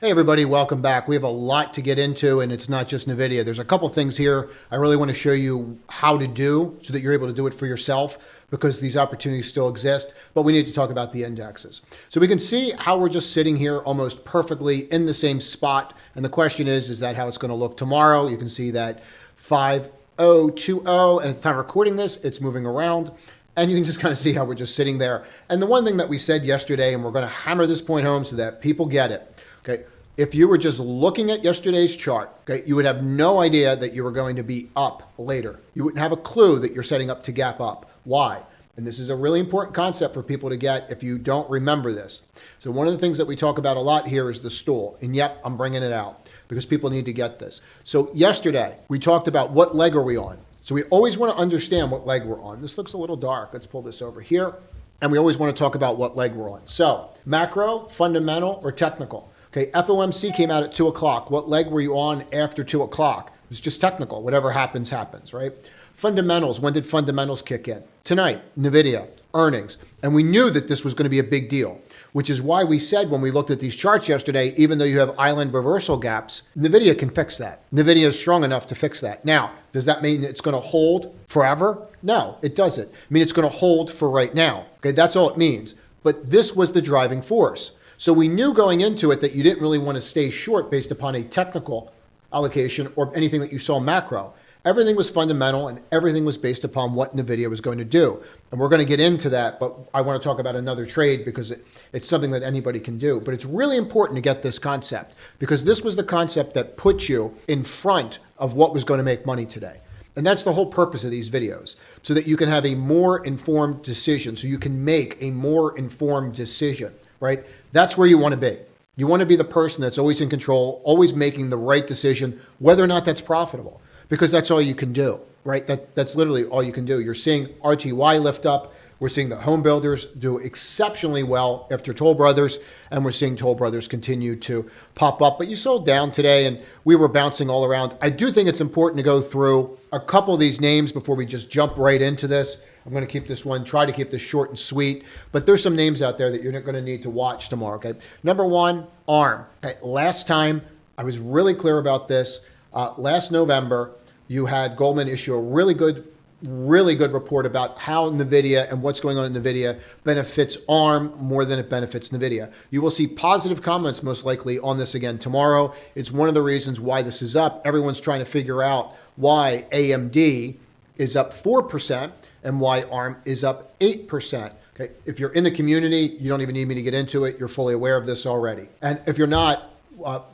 Hey everybody, welcome back. We have a lot to get into, and it's not just NVIDIA. There's a couple things here I really want to show you how to do so that you're able to do it for yourself, because these opportunities still exist, but we need to talk about the indexes. So we can see how we're just sitting here almost perfectly in the same spot, and the question is that how it's going to look tomorrow? You can see that 5020, and at the time of recording this, it's moving around. And you can just kind of see how we're just sitting there. And the one thing that we said yesterday, and we're going to hammer this point home so that people get it, okay? If you were just looking at yesterday's chart, okay, you would have no idea that you were going to be up later. You wouldn't have a clue that you're setting up to gap up. Why? And this is a really important concept for people to get if you don't remember this. So one of the things that we talk about a lot here is the stool. And yep, I'm bringing it out because people need to get this. So yesterday, we talked about what leg are we on. So we always want to understand what leg we're on. This looks a little dark. Let's pull this over here. And we always want to talk about what leg we're on. So macro, fundamental, or technical. Okay, FOMC came out at 2 o'clock. What leg were you on after 2 o'clock? It was just technical. Whatever happens, happens, right? Fundamentals. When did fundamentals kick in? Tonight, NVIDIA earnings. And we knew that this was going to be a big deal, which is why we said when we looked at these charts yesterday, even though you have island reversal gaps, NVIDIA can fix that. NVIDIA is strong enough to fix that. Now, does that mean it's going to hold forever? No, it doesn't. I mean, it's going to hold for right now. Okay, that's all it means. But this was the driving force. So we knew going into it that you didn't really want to stay short based upon a technical allocation or anything that you saw macro. Everything was fundamental and everything was based upon what NVIDIA was going to do. And we're going to get into that, but I want to talk about another trade because it's something that anybody can do. But it's really important to get this concept because this was the concept that put you in front of what was going to make money today. And that's the whole purpose of these videos, so that you can have a more informed decision, so you can make a more informed decision, right? That's where you want to be. You want to be the person that's always in control, always making the right decision, whether or not that's profitable, because that's all you can do, right? That's literally all you can do. You're seeing RTY lift up. We're seeing the home builders do exceptionally well after Toll Brothers, and we're seeing Toll Brothers continue to pop up. But you sold down today, and we were bouncing all around. I do think it's important to go through a couple of these names before we just jump right into this. I'm going to keep this one, try to keep this short and sweet, but there's some names out there that you're not going to need to watch tomorrow, okay? Number one, ARM. Okay, last time, I was really clear about this. Last November, you had Goldman issue a really good report about how NVIDIA and what's going on in NVIDIA benefits ARM more than it benefits NVIDIA. You will see positive comments most likely on this again tomorrow. It's one of the reasons why this is up. Everyone's trying to figure out why AMD is up 4% and why ARM is up 8%. Okay, if you're in the community, you don't even need me to get into it. You're fully aware of this already. And if you're not,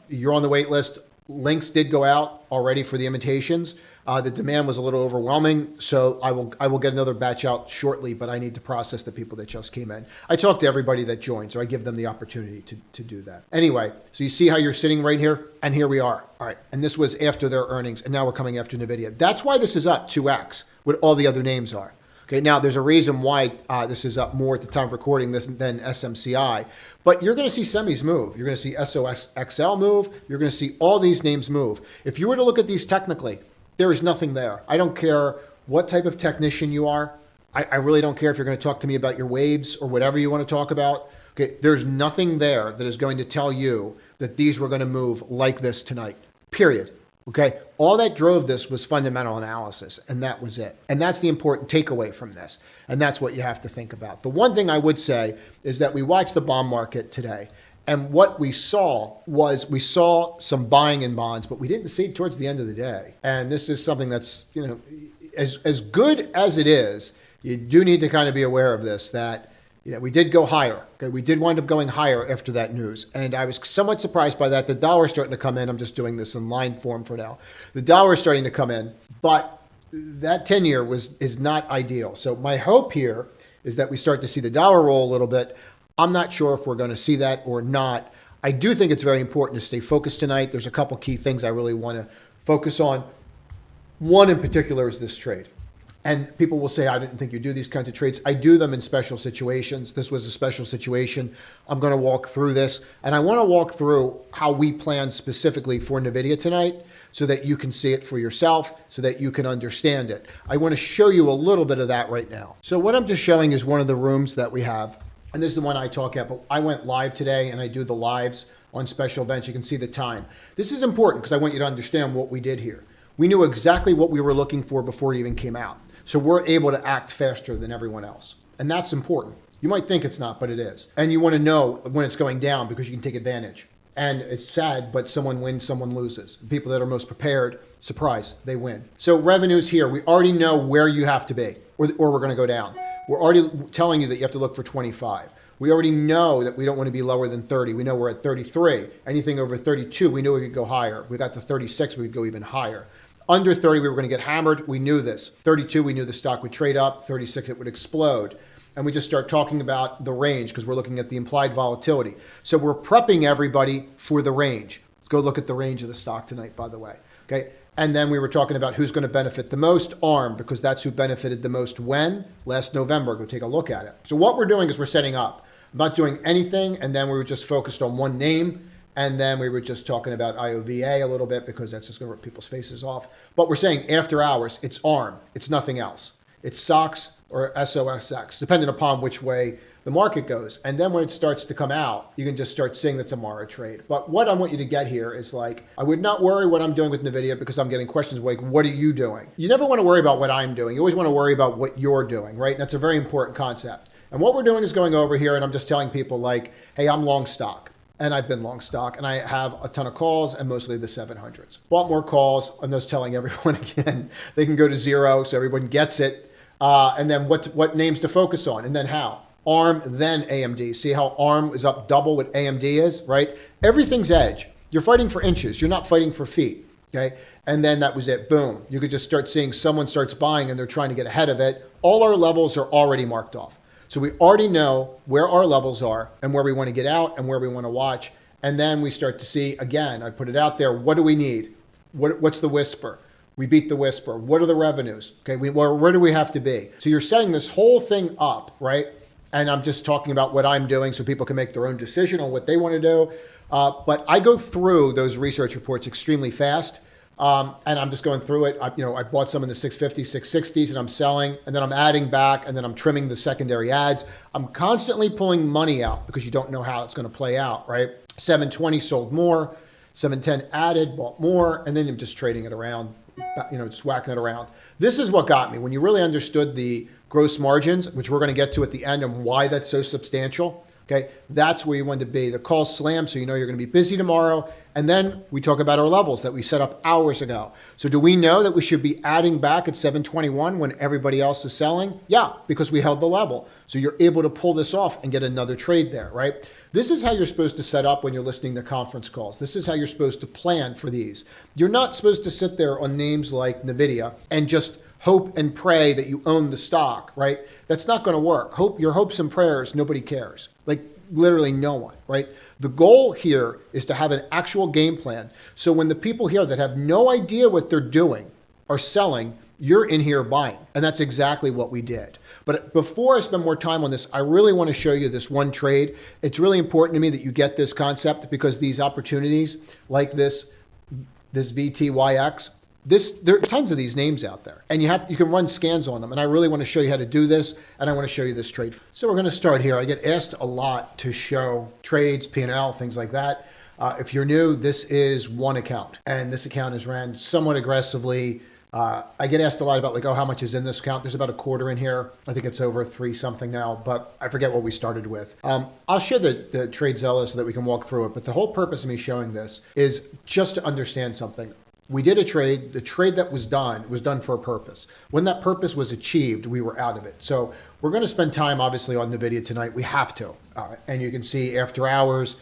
you're on the wait list. Links did go out already for the invitations. The demand was a little overwhelming, so I will get another batch out shortly, but I need to process the people that just came in. I talk to everybody that joined, so I give them the opportunity to do that. Anyway, so you see how you're sitting right here? And here we are. All right, and this was after their earnings, and now we're coming after NVIDIA. That's why this is up 2x, what all the other names are. Okay, now there's a reason why this is up more at the time of recording this than SMCI, but you're going to see semis move. You're going to see SOXX move. You're going to see all these names move. If you were to look at these technically, there is nothing there. I don't care what type of technician you are. I really don't care if you're going to talk to me about your waves or whatever you want to talk about. Okay, there's nothing there that is going to tell you that these were going to move like this tonight, period. Okay, all that drove this was fundamental analysis, and that was it. And that's the important takeaway from this, and that's what you have to think about. The one thing I would say is that we watched the bond market today, and what we saw some buying in bonds, but we didn't see it towards the end of the day. And this is something that's, as good as it is, you do need to kind of be aware of this, that we did go higher. Okay, we did wind up going higher after that news. And I was somewhat surprised by that. The dollar is starting to come in. I'm just doing this in line form for now. The dollar is starting to come in, but that 10-year is not ideal. So my hope here is that we start to see the dollar roll a little bit. I'm not sure if we're going to see that or not. I do think it's very important to stay focused tonight. There's a couple key things I really want to focus on. One in particular is this trade. And people will say, I didn't think you do these kinds of trades. I do them in special situations. This was a special situation. I'm going to walk through this. And I want to walk through how we plan specifically for NVIDIA tonight so that you can see it for yourself, so that you can understand it. I want to show you a little bit of that right now. So what I'm just showing is one of the rooms that we have. And this is the one I talk at, but I went live today and I do the lives on special events. You can see the time. This is important because I want you to understand what we did here. We knew exactly what we were looking for before it even came out. So we're able to act faster than everyone else. And that's important. You might think it's not, but it is. And you want to know when it's going down because you can take advantage. And it's sad, but someone wins, someone loses. The people that are most prepared, surprise, they win. So revenues here, we already know where you have to be or we're going to go down. We're already telling you that you have to look for 25. We already know that we don't want to be lower than 30. We know we're at 33. Anything over 32, we knew we could go higher. We got to 36, we could go even higher. Under 30, we were going to get hammered. We knew this. 32, we knew the stock would trade up. 36, it would explode. And we just start talking about the range because we're looking at the implied volatility. So we're prepping everybody for the range. Go look at the range of the stock tonight, by the way. Okay. And then we were talking about who's going to benefit the most, ARM, because that's who benefited the most when? Last November. Go take a look at it. So what we're doing is we're setting up. I'm not doing anything. And then we were just focused on one name. And then we were just talking about IOVA a little bit because that's just going to rip people's faces off. But we're saying after hours, it's ARM. It's nothing else. It's SOXX or SOXX, depending upon which way the market goes. And then when it starts to come out, you can just start seeing that's a Mara trade. But what I want you to get here is like, I would not worry what I'm doing with NVIDIA because I'm getting questions like, what are you doing? You never want to worry about what I'm doing. You always want to worry about what you're doing, right? And that's a very important concept. And what we're doing is going over here and I'm just telling people like, hey, I'm long stock. And I've been long stock and I have a ton of calls and mostly the 700s. Bought more calls. I'm just telling everyone again, they can go to zero so everyone gets it. And then what names to focus on and then how. ARM, then AMD. See how ARM is up double what AMD is, right? Everything's edge. You're fighting for inches. You're not fighting for feet, okay? And then that was it. Boom. You could just start seeing someone starts buying and they're trying to get ahead of it. All our levels are already marked off. So we already know where our levels are and where we want to get out and where we want to watch. And then we start to see, again, I put it out there, what do we need? What's the whisper? We beat the whisper. What are the revenues? Okay, where do we have to be? So you're setting this whole thing up, right? And I'm just talking about what I'm doing so people can make their own decision on what they want to do. But I go through those research reports extremely fast. And I'm just going through it. I bought some in the 650s, 660s, and I'm selling, and then I'm adding back, and then I'm trimming the secondary ads. I'm constantly pulling money out because you don't know how it's going to play out, right? 720 sold more, 710 added, bought more, and then I'm just trading it around, just whacking it around. This is what got me. When you really understood the gross margins, which we're going to get to at the end and why that's so substantial, okay, that's where you want to be. The call's slammed, so you know you're going to be busy tomorrow. And then we talk about our levels that we set up hours ago. So do we know that we should be adding back at 721 when everybody else is selling? Yeah, because we held the level. So you're able to pull this off and get another trade there, right? This is how you're supposed to set up when you're listening to conference calls. This is how you're supposed to plan for these. You're not supposed to sit there on names like NVIDIA and just hope and pray that you own the stock, right? That's not going to work. Your hopes and prayers, nobody cares. Like literally no one, right? The goal here is to have an actual game plan. So when the people here that have no idea what they're doing are selling, you're in here buying. And that's exactly what we did. But before I spend more time on this, I really want to show you this one trade. It's really important to me that you get this concept because these opportunities like this VTYX, there are tons of these names out there and you can run scans on them. And I really want to show you how to do this. And I want to show you this trade. So we're going to start here. I get asked a lot to show trades, P&L, things like that. If you're new, this is one account and this account is ran somewhat aggressively. I get asked a lot about like, oh, how much is in this account? There's about a quarter in here. I think it's over 3 something now, but I forget what we started with. I'll share the trade Zella so that we can walk through it. But the whole purpose of me showing this is just to understand something. We did a trade. The trade that was done for a purpose. When that purpose was achieved, we were out of it. So we're going to spend time, obviously, on NVIDIA tonight. We have to. And you can see after hours,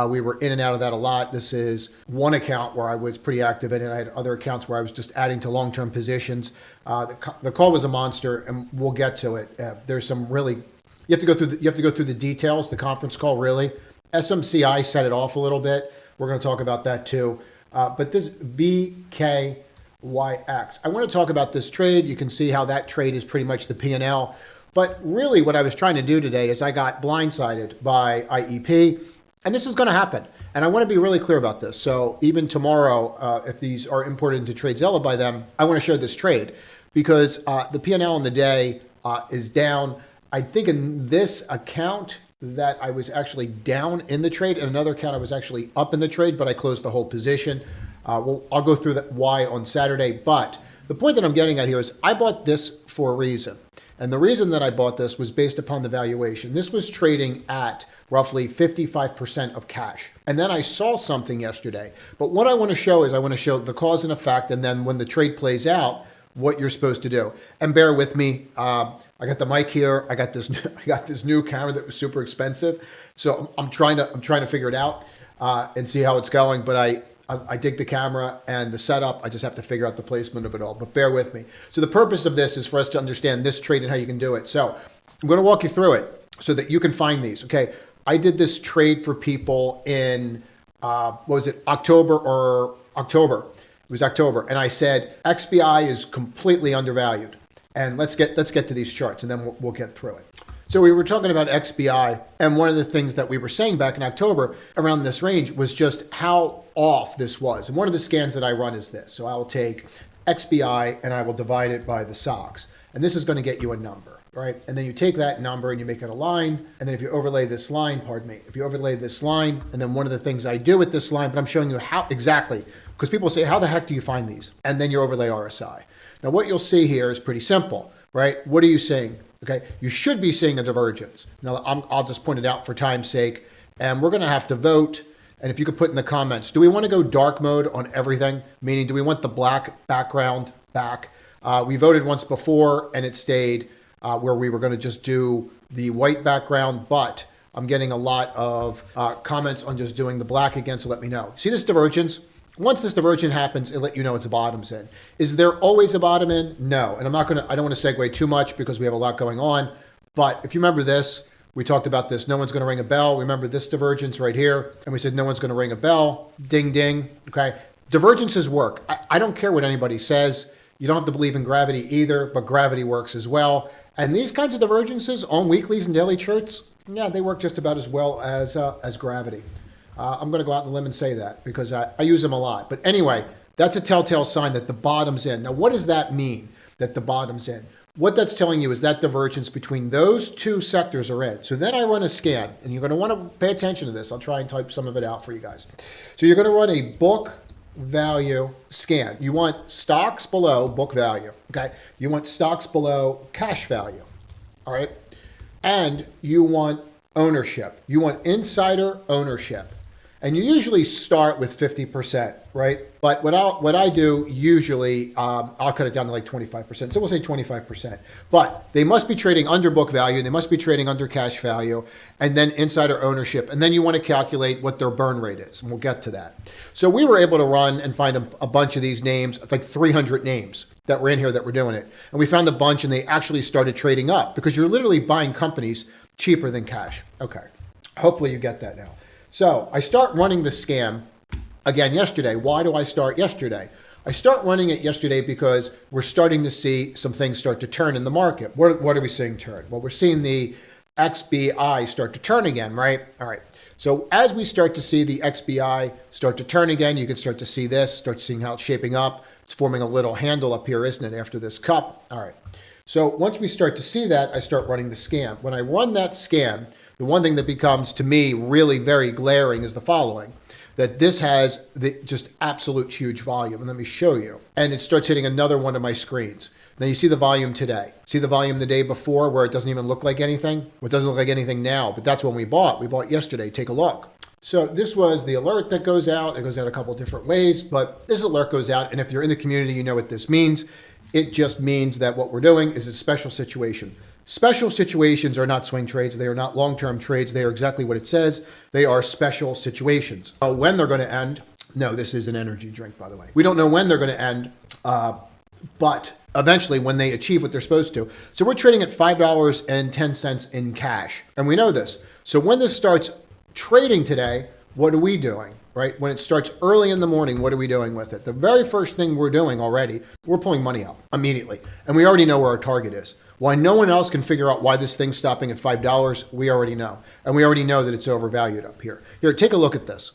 we were in and out of that a lot. This is one account where I was pretty active in it. I had other accounts where I was just adding to long-term positions. The call was a monster, and we'll get to it. There's some really, you have to go through the details, the conference call, really. SMCI set it off a little bit. We're going to talk about that too. But this VTYX, I want to talk about this trade. You can see how that trade is pretty much the P&L. But really what I was trying to do today is I got blindsided by IEP, and this is going to happen. And I want to be really clear about this. So even tomorrow, if these are imported into TradeZella by them, I want to show this trade because the P&L in the day is down. I think in this account, that I was actually down in the trade, and another account I was actually up in the trade, but I closed the whole position. Well, I'll go through that why on Saturday, but the point that I'm getting at here is I bought this for a reason. And the reason that I bought this was based upon the valuation. This was trading at roughly 55% of cash. And then I saw something yesterday. But what I want to show is I want to show the cause and effect, and then when the trade plays out, what you're supposed to do. And bear with me. I got the mic here. I got this new camera that was super expensive. So I'm trying to figure it out and see how it's going. But I dig the camera and the setup. I just have to figure out the placement of it all, but bear with me. So the purpose of this is for us to understand this trade and how you can do it. So I'm going to walk you through it so that you can find these. Okay. I did this trade for people in, what was it? October. It was October. And I said, XBI is completely undervalued. And let's get to these charts and then we'll get through it. So we were talking about XBI, and one of the things that we were saying back in October around this range was just how off this was. And one of the scans that I run is this. So I will take XBI and I will divide it by the SOXX. And this is going to get you a number, right? And then you take that number and you make it a line. And then if you overlay this line, if you overlay this line, and then one of the things I do with this line, but I'm showing you how exactly, because people say, how the heck do you find these? And then you overlay RSI. Now what you'll see here is pretty simple, right? What are you seeing? Okay, you should be seeing a divergence. Now, I'll just point it out for time's sake, and we're going to have to vote. And if you could put in the comments, do we want to go dark mode on everything? Meaning, do we want the black background back? We voted once before, and it stayed where we were going to just do the white background, but I'm getting a lot of comments on just doing the black again, so let me know. See this divergence? Once this divergence happens, it'll let you know it's a bottom's in. Is there always a bottom in? No. And I don't want to segue too much because we have a lot going on. But if you remember this, we talked about this. No one's going to ring a bell. Remember this divergence right here. And we said no one's going to ring a bell. Ding, ding. Okay. Divergences work. I don't care what anybody says. You don't have to believe in gravity either, but gravity works as well. And these kinds of divergences on weeklies and daily charts, yeah, they work just about as well as gravity. I'm going to go out on a limb and say that because I use them a lot. But anyway, that's a telltale sign that the bottom's in. Now, what does that mean, that the bottom's in? What that's telling you is that divergence between those two sectors are in. So then I run a scan, and you're going to want to pay attention to this. I'll try and type some of it out for you guys. So you're going to run a book value scan. You want stocks below book value, okay? You want stocks below cash value, all right? And you want ownership. You want insider ownership. And you usually start with 50%, right? But what I do usually, I'll cut it down to like 25%. So we'll say 25%. But they must be trading under book value. They must be trading under cash value. And then insider ownership. And then you want to calculate what their burn rate is. And we'll get to that. So we were able to run and find a bunch of these names, like 300 names that were in here that were doing it. And we found a bunch and they actually started trading up because you're literally buying companies cheaper than cash. Okay. Hopefully you get that now. So I start running the scam again yesterday. Why do I start yesterday? I start running it yesterday because we're starting to see some things start to turn in the market. What are we seeing turn? Well, we're seeing the XBI start to turn again, right? All right. So as we start to see the XBI start to turn again, you can start to see this, start seeing how it's shaping up. It's forming a little handle up here, isn't it, after this cup? All right. So once we start to see that, I start running the scan. When I run that scan, the one thing that becomes to me really very glaring is the following, that this has the just absolute huge volume. And let me show you. And it starts hitting another one of my screens. Now you see the volume today. See the volume the day before where it doesn't even look like anything? Well, it doesn't look like anything now, but that's when we bought. We bought yesterday. Take a look. So this was the alert that goes out. It goes out a couple of different ways, but this alert goes out. And if you're in the community, you know what this means. It just means that what we're doing is a special situation. Special situations are not swing trades. They are not long-term trades. They are exactly what it says. They are special situations. When they're going to end, no, this is an energy drink, by the way. We don't know when they're going to end, but eventually when they achieve what they're supposed to. So we're trading at $5.10 in cash. And we know this. So when this starts trading today, what are we doing? Right? When it starts early in the morning, what are we doing with it? The very first thing we're doing already, we're pulling money out immediately. And we already know where our target is. Why no one else can figure out why this thing's stopping at $5, we already know. And we already know that it's overvalued up here. Here, take a look at this.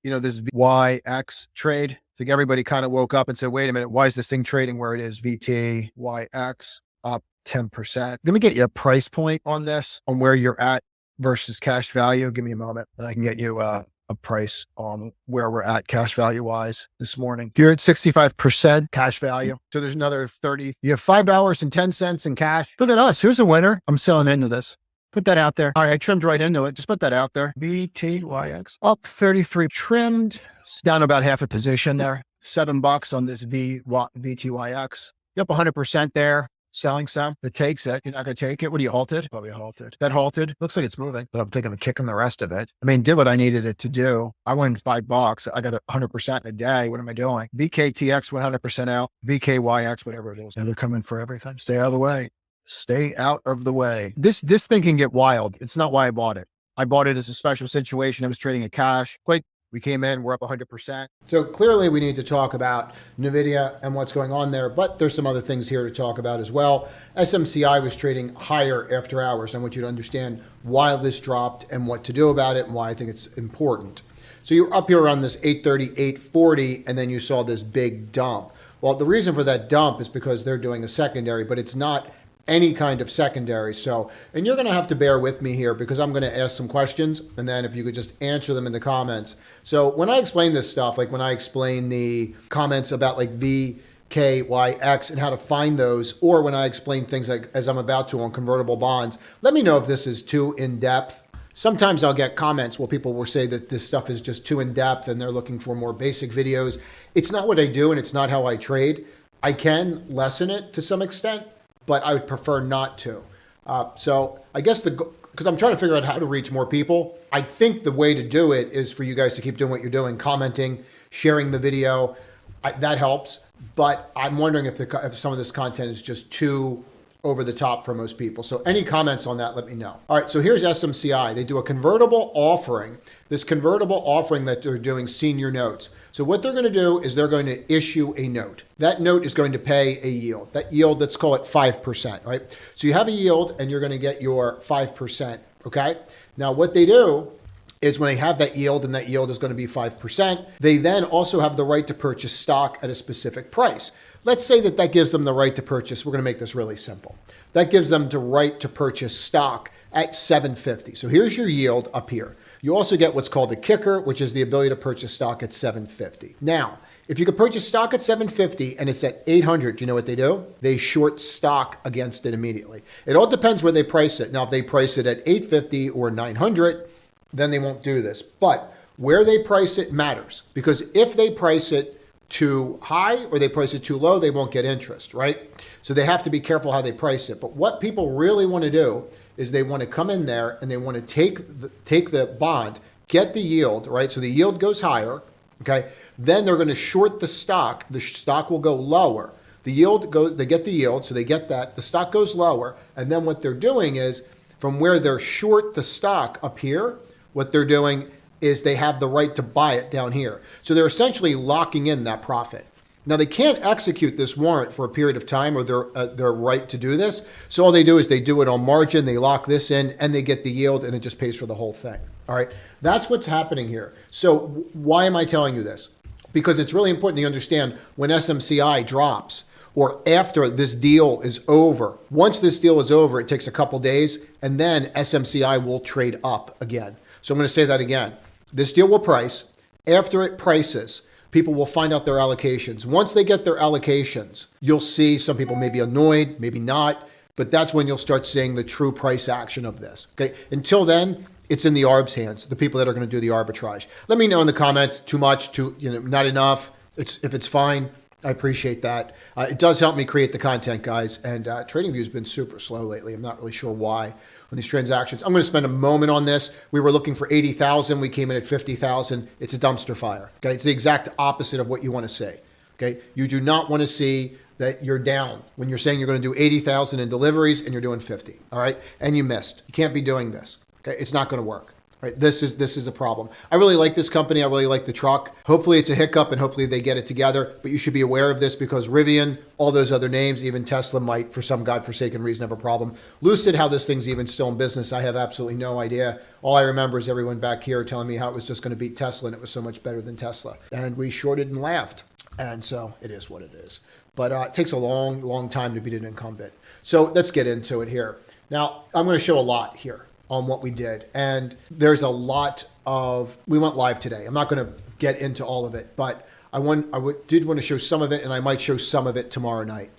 You know, this VTYX trade. I think everybody kind of woke up and said, wait a minute, why is this thing trading where it is? VTYX up 10%. Let me get you a price point on this, on where you're at versus cash value. Give me a moment and I can get you a price on where we're at cash value wise this morning. You're at 65% cash value. So there's another 30. You have $5.10 in cash. Look at us. Here's a winner. I'm selling into this. Put that out there. All right, I trimmed right into it. Just put that out there. VTYX up 33 trimmed. It's down about half a position there. $7 on this VTYX. You're up 100% there. Selling some. It takes it. You're not going to take it. What do you halted? Probably halted. That halted. Looks like it's moving, but I'm thinking of kicking the rest of it. I mean, did what I needed it to do. I won $5. I got 100% in a day. What am I doing? VKTX 100% out. VKYX, whatever it is. Now they're coming for everything. Stay out of the way. Stay out of the way. This thing can get wild. It's not why I bought it. I bought it as a special situation. I was trading at cash. Quick. We came in, we're up 100%. So clearly we need to talk about NVIDIA and what's going on there, but there's some other things here to talk about as well. SMCI was trading higher after hours. I want you to understand why this dropped and what to do about it and why I think it's important. So you're up here around this 830, 840, and then you saw this big dump. Well, the reason for that dump is because they're doing a secondary, but it's not any kind of secondary. So, and you're going to have to bear with me here because I'm going to ask some questions and then if you could just answer them in the comments. So when I explain this stuff, like when I explain the comments about like VKYX and how to find those, or when I explain things like as I'm about to on convertible bonds, let me know if this is too in-depth. Sometimes I'll get comments where people will say that this stuff is just too in-depth and they're looking for more basic videos. It's not what I do and it's not how I trade. I can lessen it to some extent, but I would prefer not to. So I guess because I'm trying to figure out how to reach more people, I think the way to do it is for you guys to keep doing what you're doing, commenting, sharing the video. That helps. But I'm wondering if some of this content is just too over the top for most people. So any comments on that, let me know. All right, so here's SMCI. They do a convertible offering. This convertible offering that they're doing senior notes. So what they're going to do is they're going to issue a note. That note is going to pay a yield. That yield, let's call it 5%, right? So you have a yield and you're going to get your 5%, okay? Now what they do is when they have that yield and that yield is going to be 5%, they then also have the right to purchase stock at a specific price. Let's say that gives them the right to purchase. We're going to make this really simple. That gives them the right to purchase stock at $7.50. So here's your yield up here. You also get what's called the kicker, which is the ability to purchase stock at $7.50. Now, if you could purchase stock at $7.50 and it's at $800, do you know what they do? They short stock against it immediately. It all depends where they price it. Now, if they price it at $850 or $900, then they won't do this. But where they price it matters, because if they price it too high or they price it too low, they won't get interest, right? So they have to be careful how they price it. But what people really want to do is they want to come in there and they want to take the bond, get the yield, right? So the yield goes higher, okay? Then they're going to short the stock. The stock will go lower. The yield goes, they get the yield, so they get that. The stock goes lower. And then what they're doing is from where they're short the stock up here, what they're doing is they have the right to buy it down here. So they're essentially locking in that profit. Now they can't execute this warrant for a period of time or their right to do this. So all they do is they do it on margin, they lock this in and they get the yield and it just pays for the whole thing. All right, that's what's happening here. So why am I telling you this? Because it's really important to understand when SMCI drops or after this deal is over. Once this deal is over, it takes a couple days and then SMCI will trade up again. So I'm going to say that again. This deal will price. After it prices, people will find out their allocations. Once they get their allocations, you'll see some people may be annoyed, maybe not, but that's when you'll start seeing the true price action of this. Okay. Until then, it's in the ARB's hands, the people that are going to do the arbitrage. Let me know in the comments, too much, not enough. If it's fine, I appreciate that. It does help me create the content, guys. And TradingView's been super slow lately. I'm not really sure why on these transactions. I'm going to spend a moment on this. We were looking for 80,000. We came in at 50,000. It's a dumpster fire. Okay, it's the exact opposite of what you want to see. Okay, you do not want to see that you're down when you're saying you're going to do 80,000 in deliveries and you're doing 50. All right, and you missed. You can't be doing this. Okay, it's not going to work. Right? This is a problem. I really like this company. I really like the truck. Hopefully it's a hiccup and hopefully they get it together. But you should be aware of this because RIVN, all those other names, even Tesla might, for some godforsaken reason, have a problem. Lucid, how this thing's even still in business, I have absolutely no idea. All I remember is everyone back here telling me how it was just going to beat Tesla and it was so much better than Tesla. And we shorted and laughed. And so it is what it is. But it takes a long, long time to beat an incumbent. So let's get into it here. Now, I'm going to show a lot here. on what we did. And there's a lot of, we went live today. I'm not going to get into all of it, but did want to show some of it, and I might show some of it tomorrow night.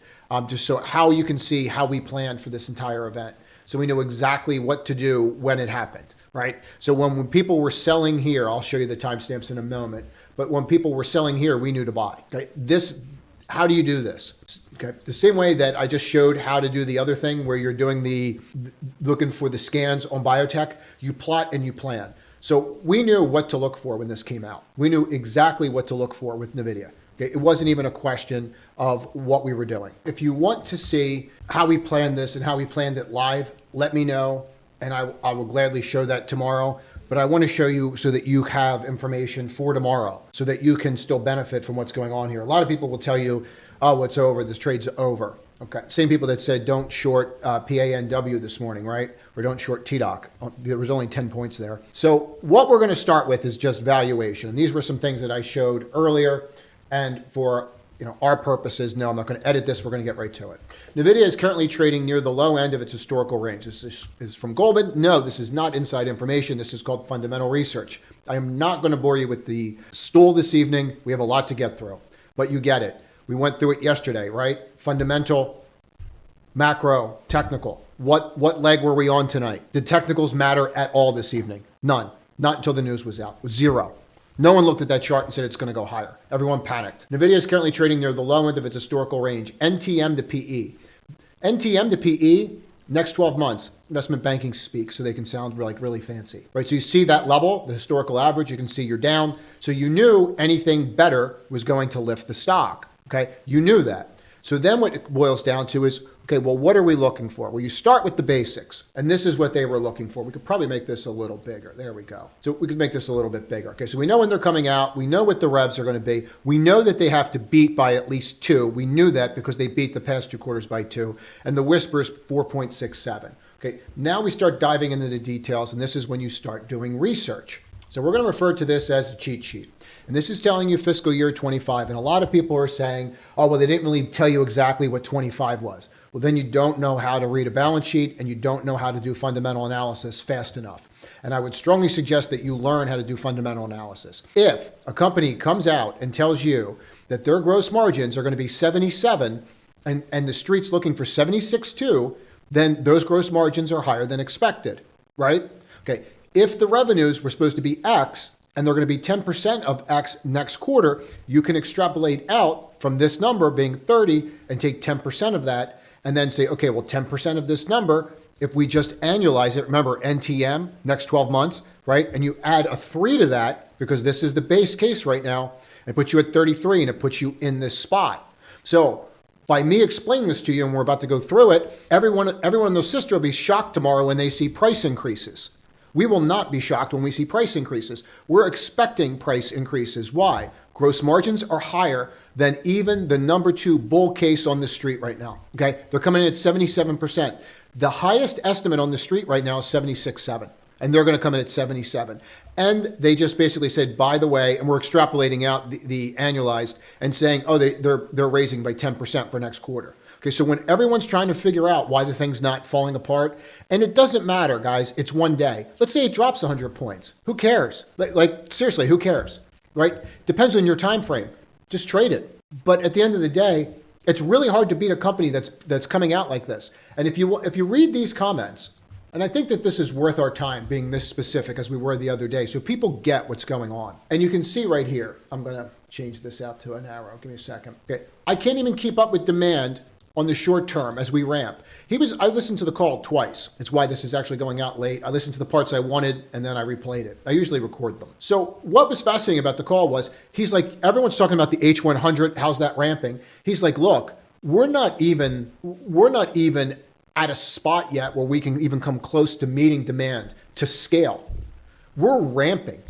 Just so how you can see how we planned for this entire event. So we know exactly what to do when it happened, right? So when people were selling here, I'll show you the timestamps in a moment, but when people were selling here, we knew to buy. Okay? How do you do this? Okay. The same way that I just showed how to do the other thing where you're doing looking for the scans on biotech, you plot and you plan. So we knew what to look for when this came out. We knew exactly what to look for with NVIDIA. Okay. It wasn't even a question of what we were doing. If you want to see how we planned this and how we planned it live, let me know, and I will gladly show that tomorrow. But I want to show you so that you have information for tomorrow so that you can still benefit from what's going on here. A lot of people will tell you, oh, it's over, this trade's over. Okay. Same people that said don't short PANW this morning, right? Or don't short TDOC. There was only 10 points there. So what we're going to start with is just valuation. And these were some things that I showed earlier. And for our purposes, no, I'm not going to edit this. We're going to get right to it. NVIDIA is currently trading near the low end of its historical range. This is from Goldman. No, this is not inside information. This is called fundamental research. I am not going to bore you with the stool this evening. We have a lot to get through, but you get it. We went through it yesterday, right? Fundamental, macro, technical. What leg were we on tonight? Did technicals matter at all this evening? None. Not until the news was out. Zero. No one looked at that chart and said it's going to go higher. Everyone panicked. NVIDIA is currently trading near the low end of its historical range. NTM to PE. NTM to PE, next 12 months, investment banking speak, so they can sound like really fancy, right? So you see that level, the historical average, you can see you're down. So you knew anything better was going to lift the stock, okay? You knew that. So then what it boils down to is, okay, well, what are we looking for? Well, you start with the basics, and this is what they were looking for. We could probably make this a little bigger. There we go. So we could make this a little bit bigger. Okay, so we know when they're coming out. We know what the revs are going to be. We know that they have to beat by at least 2. We knew that because they beat the past 2 quarters by 2, and the whisper is 4.67. Okay, now we start diving into the details, and this is when you start doing research. So we're going to refer to this as a cheat sheet. And this is telling you fiscal year 25. And a lot of people are saying, oh, well, they didn't really tell you exactly what 25 was. Well, then you don't know how to read a balance sheet and you don't know how to do fundamental analysis fast enough. And I would strongly suggest that you learn how to do fundamental analysis. If a company comes out and tells you that their gross margins are going to be 77 and the street's looking for 76 too, then those gross margins are higher than expected, right? Okay. If the revenues were supposed to be X and they're going to be 10% of X next quarter, you can extrapolate out from this number being 30 and take 10% of that and then say, okay, well, 10% of this number, if we just annualize it, remember NTM, next 12 months, right? And you add a 3 to that because this is the base case right now and puts you at 33 and it puts you in this spot. So by me explaining this to you and we're about to go through it, everyone in those sisters will be shocked tomorrow when they see price increases. We will not be shocked when we see price increases. We're expecting price increases. Why? Gross margins are higher than even the number 2 bull case on the street right now. Okay, they're coming in at 77%. The highest estimate on the street right now is 76.7, and they're going to come in at 77. And they just basically said, by the way, and we're extrapolating out the annualized and saying, oh, they're raising by 10% for next quarter. Okay, so when everyone's trying to figure out why the thing's not falling apart, and it doesn't matter, guys, it's one day. Let's say it drops 100 points. Who cares? Like seriously, who cares? Right? Depends on your time frame. Just trade it. But at the end of the day, it's really hard to beat a company that's coming out like this. And if you read these comments, and I think that this is worth our time being this specific as we were the other day, so people get what's going on. And you can see right here, I'm going to change this out to an arrow. Give me a second. Okay, I can't even keep up with demand on the short term as we ramp. I listened to the call twice. It's why this is actually going out late. I listened to the parts I wanted and then I replayed it. I usually record them. So what was fascinating about the call was he's like, everyone's talking about the H100. How's that ramping? He's like, look, we're not even at a spot yet where we can even come close to meeting demand to scale. We're ramping.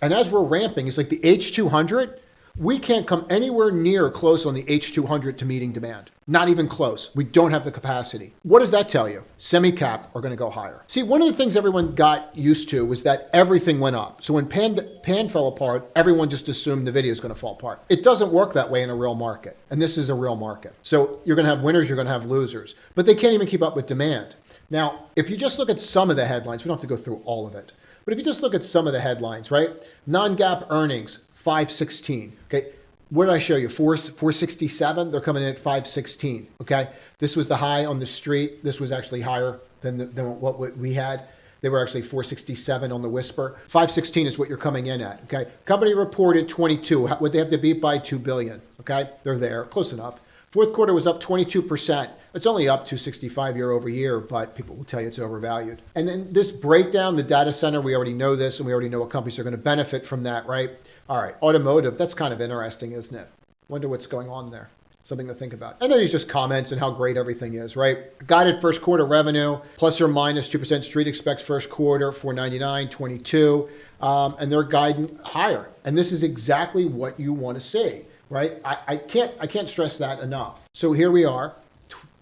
And as we're ramping, it's like the H200, we can't come anywhere near close on the H200 to meeting demand. Not even close. We don't have the capacity. What does that tell you? Semi-cap are going to go higher. See, one of the things everyone got used to was that everything went up. So when Pan fell apart, everyone just assumed NVIDIA is going to fall apart. It doesn't work that way in a real market. And this is a real market. So you're going to have winners, you're going to have losers. But they can't even keep up with demand. Now, if you just look at some of the headlines, we don't have to go through all of it, but if you just look at some of the headlines, right? Non-GAAP earnings, 516, okay? What did I show you? 467? They're coming in at 516, okay? This was the high on the street. This was actually higher than what we had. They were actually 467 on the whisper. 516 is what you're coming in at, okay? Company reported 22. Would they have to beat by 2 billion, okay? They're there, close enough. Fourth quarter was up 22%. It's only up 265 year over year, but people will tell you it's overvalued. And then this breakdown, the data center, we already know this, and we already know what companies are going to benefit from that, right? All right, automotive, that's kind of interesting, isn't it? Wonder what's going on there. Something to think about. And then he's just comments and how great everything is, right? Guided first quarter revenue, plus or minus 2%. Street expects first quarter, 499, 22, and they're guiding higher. And this is exactly what you want to see, right? I can't stress that enough. So here we are,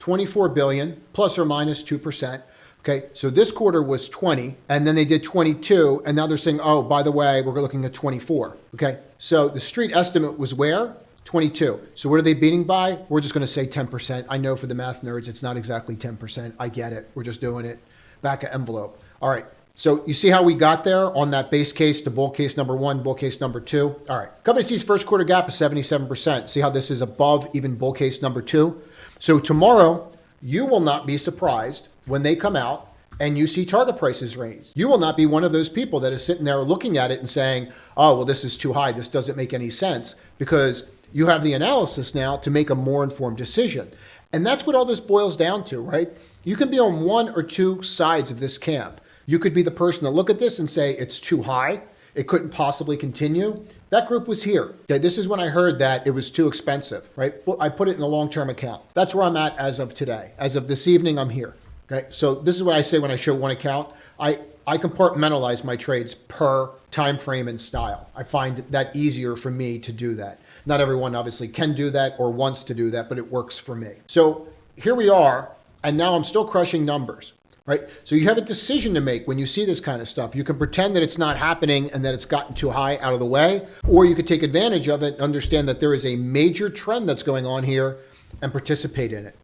24 billion, plus or minus 2%. Okay, so this quarter was 20, and then they did 22, and now they're saying, oh, by the way, we're looking at 24. Okay, so the street estimate was where? 22. So what are they beating by? We're just going to say 10%. I know for the math nerds, it's not exactly 10%. I get it. We're just doing it back of envelope. All right. So you see how we got there on that base case to bull case number 1, bull case number 2. All right. Company sees first quarter gap of 77%. See how this is above even bull case number 2? So tomorrow, you will not be surprised when they come out and you see target prices range. You will not be one of those people that is sitting there looking at it and saying, oh, well, this is too high. This doesn't make any sense, because you have the analysis now to make a more informed decision. And that's what all this boils down to, right? You can be on one or two sides of this camp. You could be the person to look at this and say, it's too high. It couldn't possibly continue. That group was here. Okay, this is when I heard that it was too expensive, right? I put it in a long-term account. That's where I'm at as of today. As of this evening, I'm here. Okay, so this is what I say when I show one account. I compartmentalize my trades per time frame and style. I find that easier for me to do that. Not everyone obviously can do that or wants to do that, but it works for me. So here we are, and now I'm still crushing numbers, right? So you have a decision to make when you see this kind of stuff. You can pretend that it's not happening and that it's gotten too high out of the way, or you could take advantage of it and understand that there is a major trend that's going on here and participate in it.